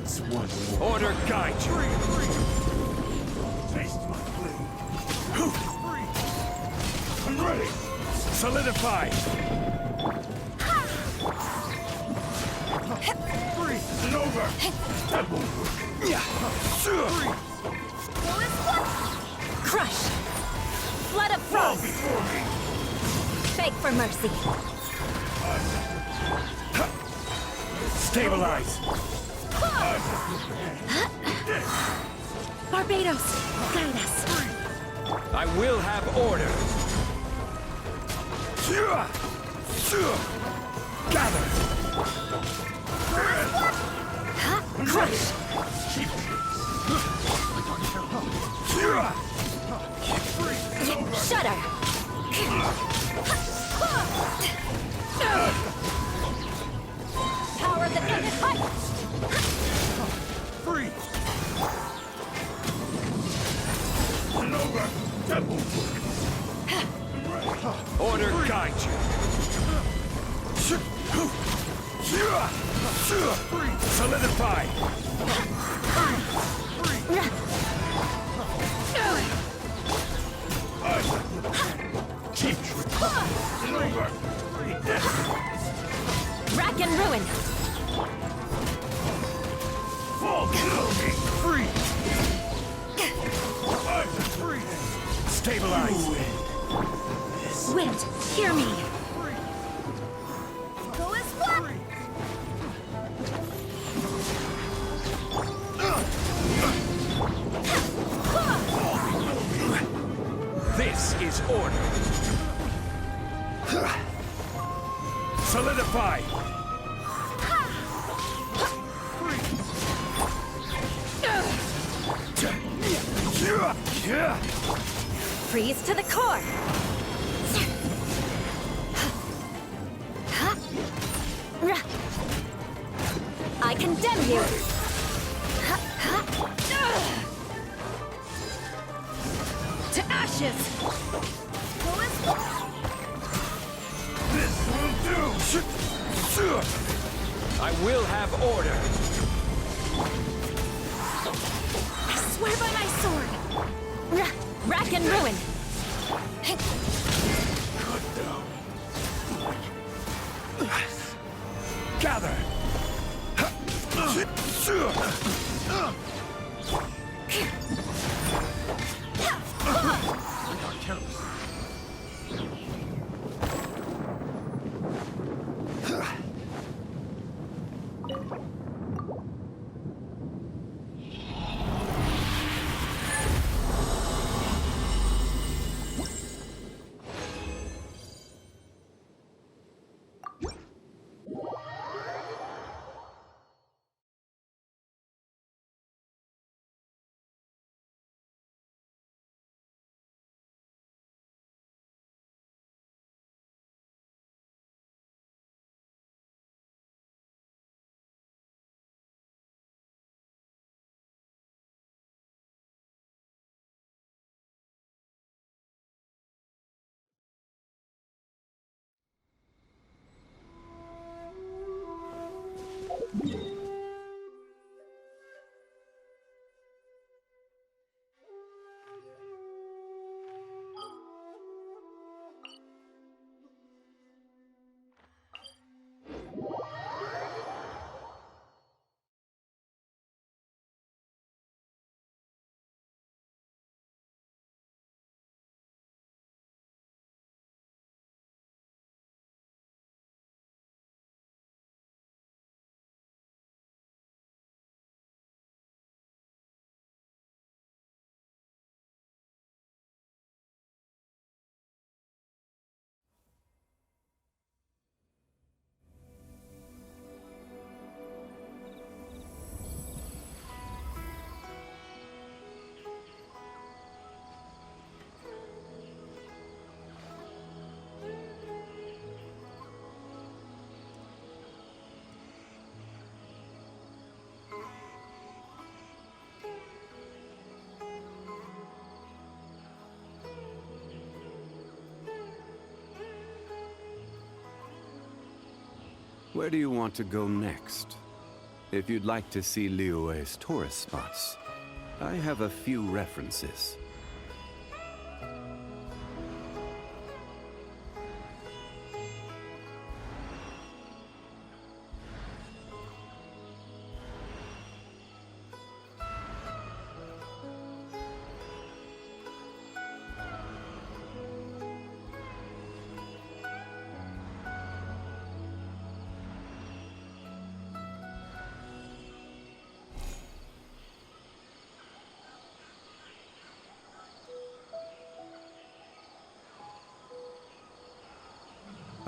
What's one more? Order guide you. Taste my blade. I'm ready. Solidify. Freeze isn't over. That won't work. Crush! Flood of Fall frost! before me. Beg for mercy! Stabilize. Barbados, guide us! I will have order. Gather. Crush! Shudder! Power that ended fight! Freeze. Isn't over. That won't work. Order guide you. Solidify. Keep trick. Isn't over. Rack and ruin! Fall below me. Freeze. Freeze. Stabilize. Wind, hear me! This is order. Solidify. Freeze to the core! I condemn you! To ashes! This will do. I will have order. I swear by my sword! Rack and ruin! Cut down. Gather. Where do you want to go next? If you'd like to see Liyue's tourist spots, I have a few references.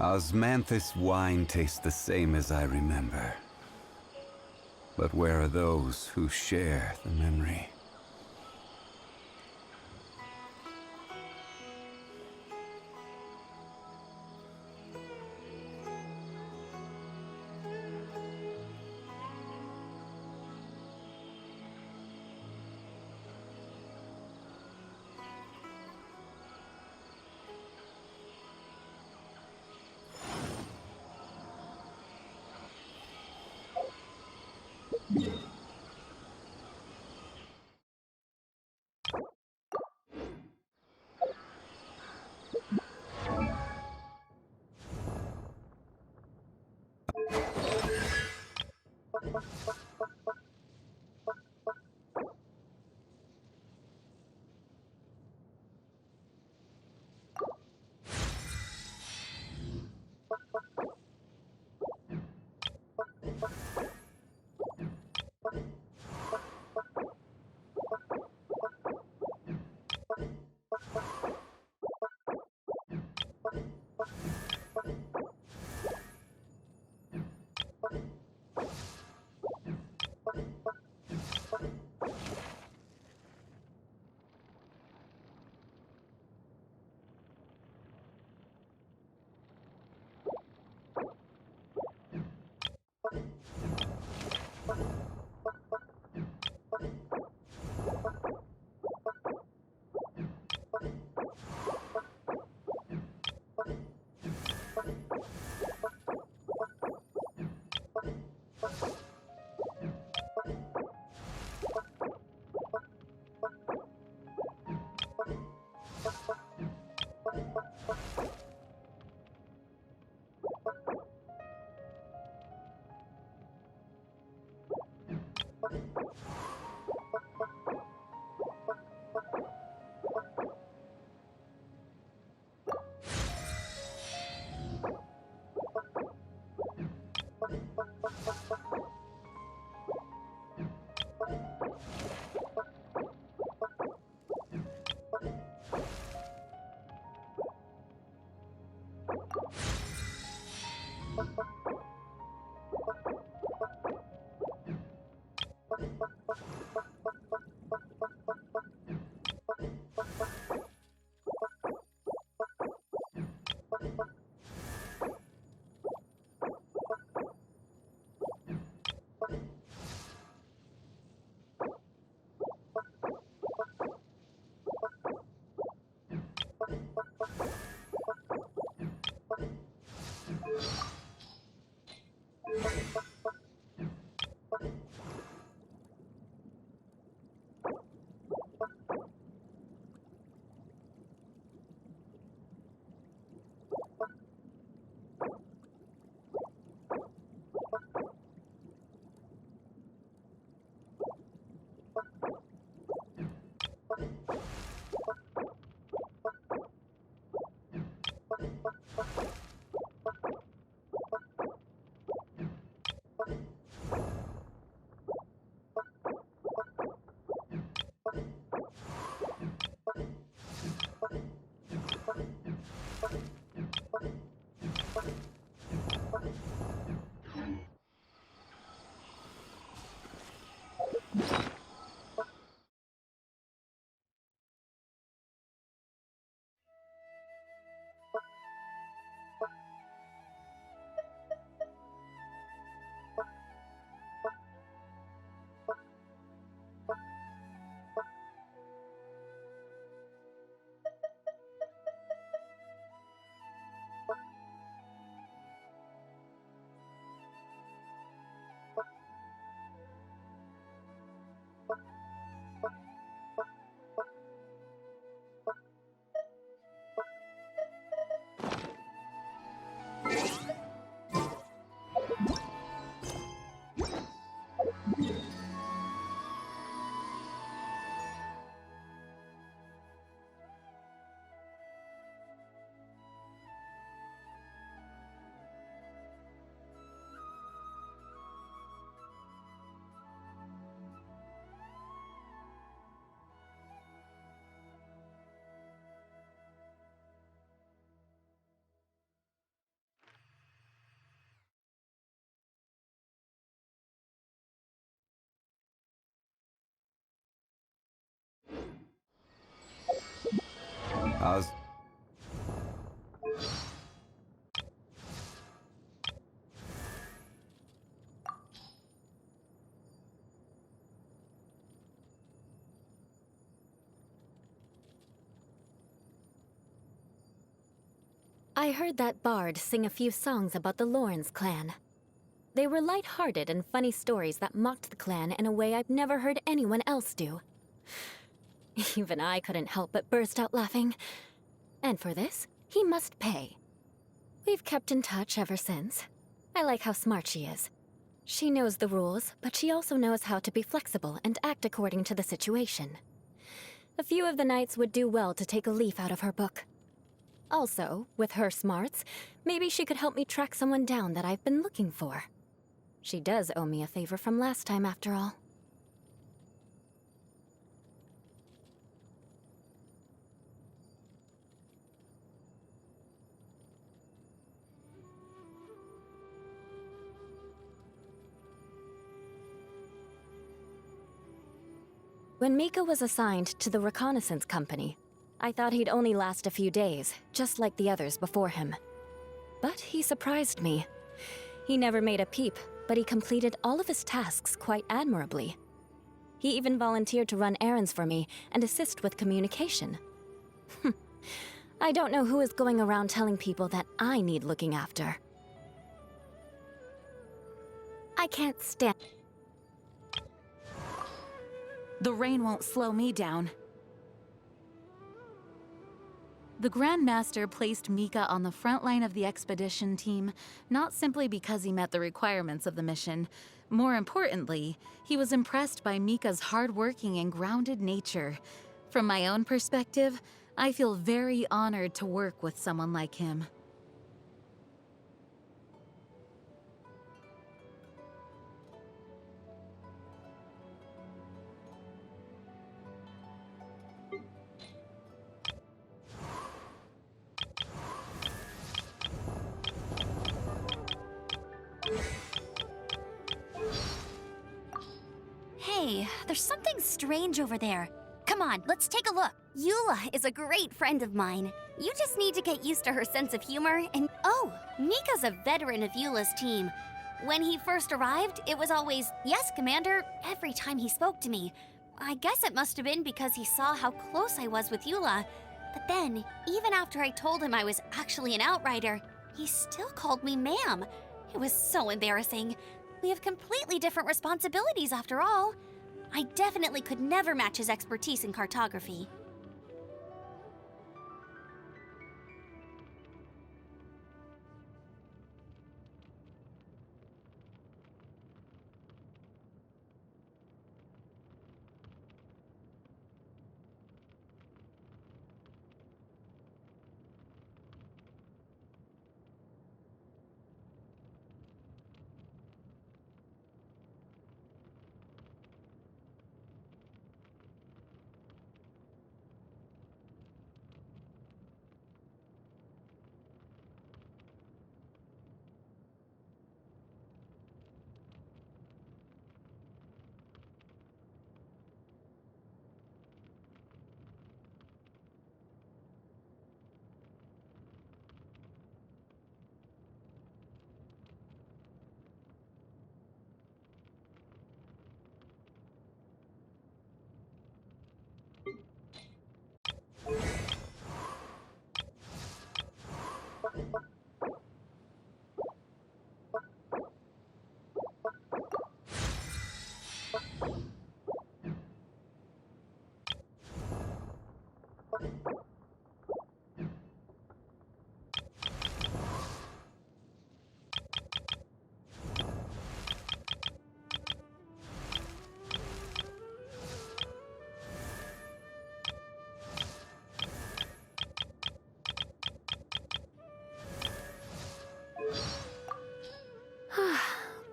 Osmanthus wine tastes the same as I remember. But where are those who share the memory? How's... I heard that bard sing a few songs about the Lawrence clan. They were light-hearted and funny stories that mocked the clan in a way I've never heard anyone else do. Even I couldn't help but burst out laughing. And for this, he must pay. We've kept in touch ever since. I like how smart she is. She knows the rules, but she also knows how to be flexible and act according to the situation. A few of the knights would do well to take a leaf out of her book. Also, with her smarts, maybe she could help me track someone down that I've been looking for. She does owe me a favor from last time, after all. When Mika was assigned to the reconnaissance company, I thought he'd only last a few days, just like the others before him. But he surprised me. He never made a peep, but he completed all of his tasks quite admirably. He even volunteered to run errands for me and assist with communication. I don't know who is going around telling people that I need looking after. I can't stand... The rain won't slow me down. The Grand Master placed Mika on the front line of the expedition team, not simply because he met the requirements of the mission. More importantly, he was impressed by Mika's hardworking and grounded nature. From my own perspective, I feel very honored to work with someone like him. Hey, there's something strange over there. Come on, let's take a look. Eula is a great friend of mine. You just need to get used to her sense of humor and... Oh, Mika's a veteran of Eula's team. When he first arrived, it was always, "Yes, Commander," every time he spoke to me. I guess it must have been because he saw how close I was with Eula. But then, even after I told him I was actually an outrider, he still called me ma'am. It was so embarrassing. We have completely different responsibilities after all. I definitely could never match his expertise in cartography.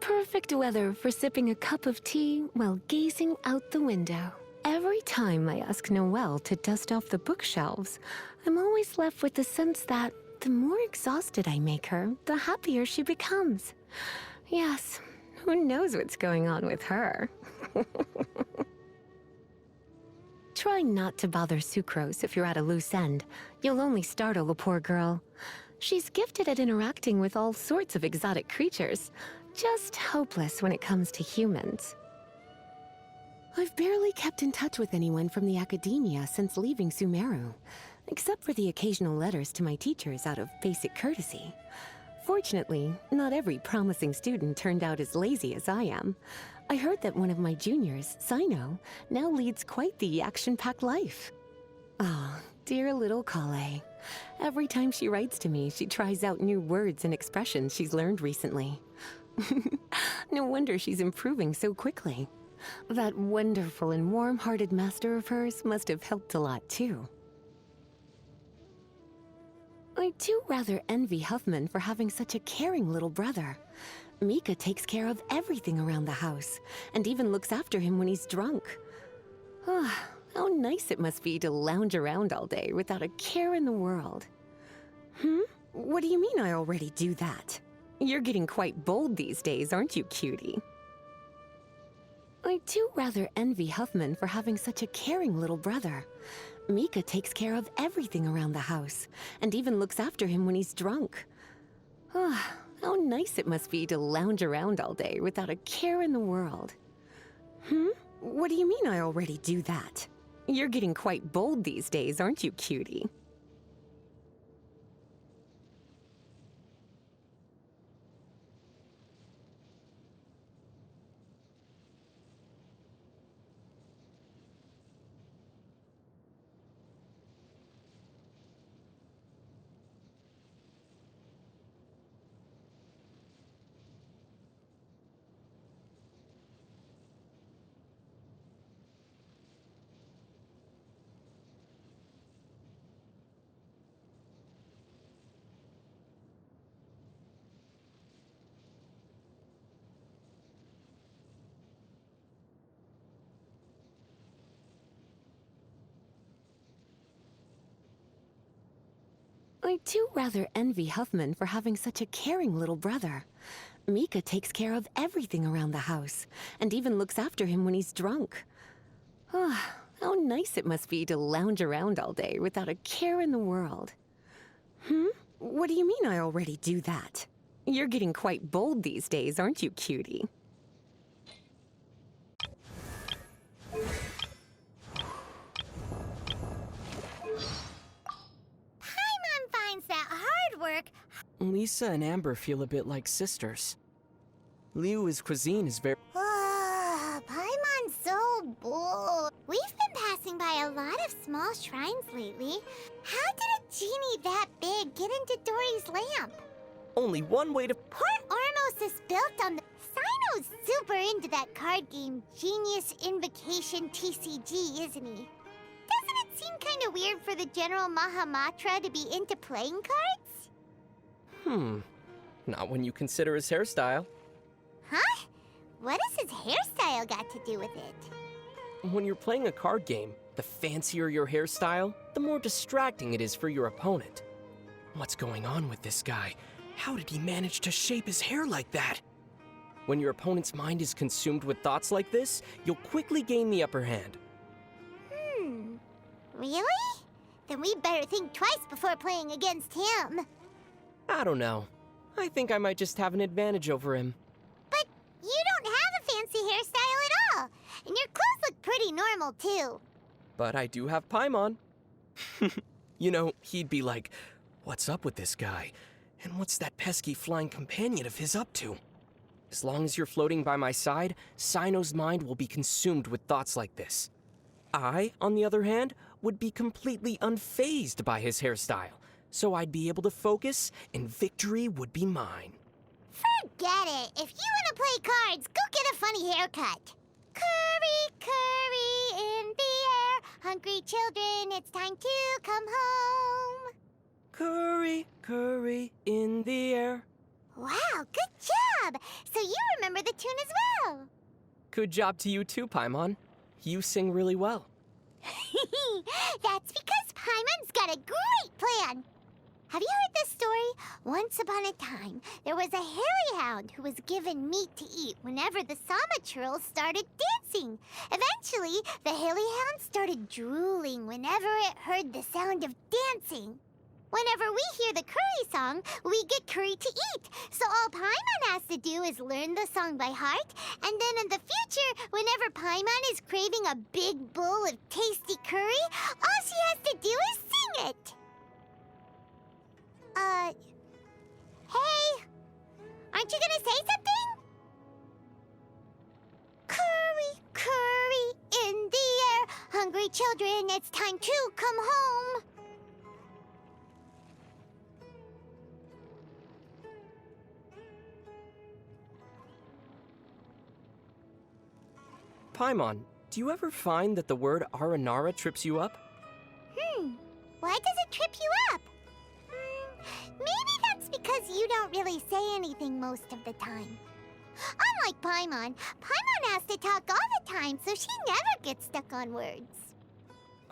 Perfect weather for sipping a cup of tea while gazing out the window. Every time I ask Noelle to dust off the bookshelves, I'm always left with the sense that the more exhausted I make her, the happier she becomes. Yes, who knows what's going on with her? Try not to bother Sucrose if you're at a loose end. You'll only startle the poor girl. She's gifted at interacting with all sorts of exotic creatures, just hopeless when it comes to humans. I've barely kept in touch with anyone from the academia since leaving Sumeru, except for the occasional letters to my teachers out of basic courtesy. Fortunately, not every promising student turned out as lazy as I am. I heard that one of my juniors, Sino, now leads quite the action-packed life. Oh, dear little Kale. Every time she writes to me, she tries out new words and expressions she's learned recently. No wonder she's improving so quickly. That wonderful and warm-hearted master of hers must have helped a lot, too. I do rather envy Huffman for having such a caring little brother. Mika takes care of everything around the house, and even looks after him when he's drunk. Ah, how nice it must be to lounge around all day without a care in the world. What do you mean I already do that? You're getting quite bold these days, aren't you, cutie? I do rather envy Huffman for having such a caring little brother. Mika takes care of everything around the house, and even looks after him when he's drunk. Ah, how nice it must be to lounge around all day without a care in the world. What do you mean I already do that? You're getting quite bold these days, aren't you, cutie? I do rather envy Huffman for having such a caring little brother. Mika takes care of everything around the house, and even looks after him when he's drunk. Ah, how nice it must be to lounge around all day without a care in the world. What do you mean I already do that? You're getting quite bold these days, aren't you, cutie? Finds that hard work. Lisa and Amber feel a bit like sisters. Liu's cuisine is very... Paimon's so bold. We've been passing by a lot of small shrines lately. How did a genie that big get into Dory's lamp? Only one way to... Port Ormos is built on the... Sino's super into that card game, Genius Invocation TCG, isn't he? Doesn't it seem kind of weird for the General Mahamatra to be into playing cards? Not when you consider his hairstyle. Huh? What has his hairstyle got to do with it? When you're playing a card game, the fancier your hairstyle, the more distracting it is for your opponent. What's going on with this guy? How did he manage to shape his hair like that? When your opponent's mind is consumed with thoughts like this, you'll quickly gain the upper hand. Really? Then we better think twice before playing against him. I don't know. I think I might just have an advantage over him. But you don't have a fancy hairstyle at all. And your clothes look pretty normal, too. But I do have Paimon. You know, he'd be like, what's up with this guy? And what's that pesky flying companion of his up to? As long as you're floating by my side, Sino's mind will be consumed with thoughts like this. I, on the other hand, would be completely unfazed by his hairstyle, so I'd be able to focus, and victory would be mine. Forget it. If you want to play cards, go get a funny haircut. Curry, curry in the air. Hungry children, it's time to come home. Curry, curry in the air. Wow, good job. So you remember the tune as well. Good job to you too, Paimon. You sing really well. That's because Paimon's got a great plan. Have you heard this story? Once upon a time, there was a hairy hound who was given meat to eat whenever the Sama churls started dancing. Eventually, the hairy hound started drooling whenever it heard the sound of dancing. Whenever we hear the curry song, we get curry to eat. So all Paimon has to do is learn the song by heart, and then in the future, whenever Paimon is craving a big bowl of tasty curry, all she has to do is sing it. Hey! Aren't you gonna say something? Curry, curry in the air. Hungry children, it's time to come home. Paimon, do you ever find that the word Aranara trips you up? Why does it trip you up? Maybe that's because you don't really say anything most of the time. Unlike Paimon, Paimon has to talk all the time, so she never gets stuck on words.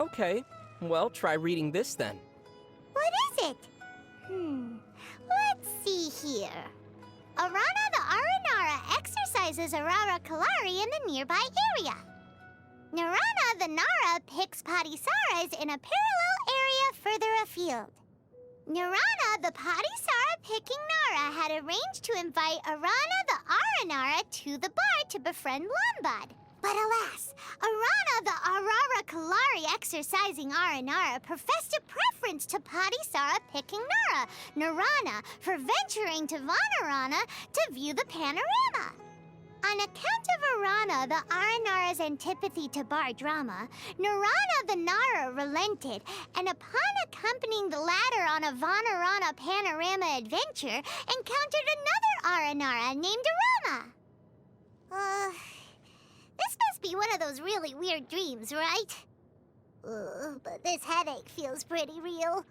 Okay, well, try reading this then. What is it? Let's see here. Arana the Aranara exercises Aurora Kalari in the nearby area. Narana the Nara picks Padisaras in a parallel area further afield. Narana the Padisara picking Nara had arranged to invite Arana the Aranara to the bar to befriend Lombard. But alas, Arana the Aurora Kalari exercising Aranara professed a preference to Padisara picking Narana for venturing to Vanarana to view the panorama. On account of Arana the Aranara's antipathy to bar drama, Narana the Nara relented, and upon accompanying the latter on a Vanarana panorama adventure, encountered another Aranara named Arama. This must be one of those really weird dreams, right? But this headache feels pretty real.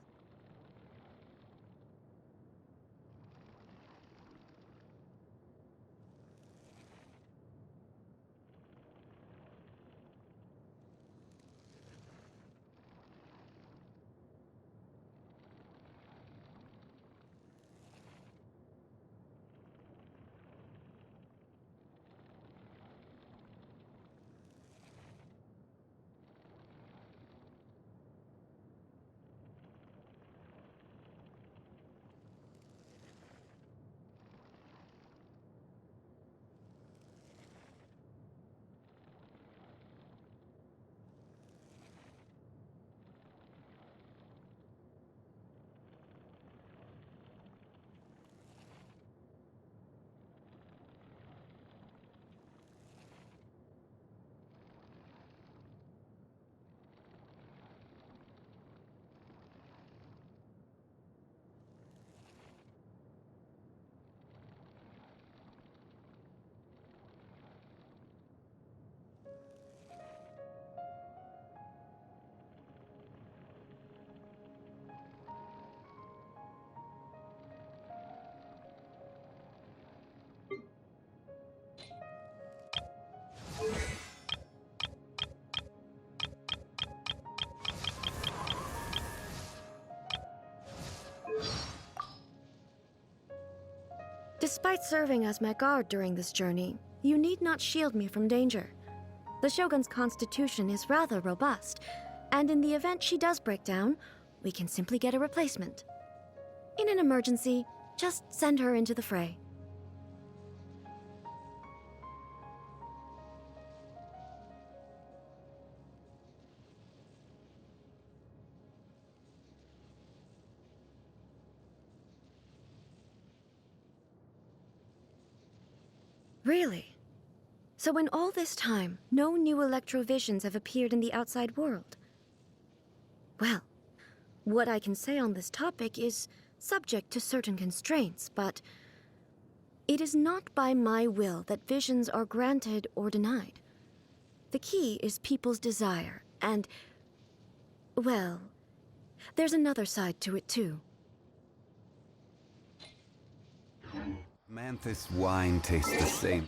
Despite serving as my guard during this journey, you need not shield me from danger. The Shogun's constitution is rather robust, and in the event she does break down, we can simply get a replacement. In an emergency, just send her into the fray. Really? So in all this time, no new electrovisions have appeared in the outside world? Well, what I can say on this topic is subject to certain constraints, but it is not by my will that visions are granted or denied. The key is people's desire, and, well, there's another side to it too. Manthus wine tastes the same.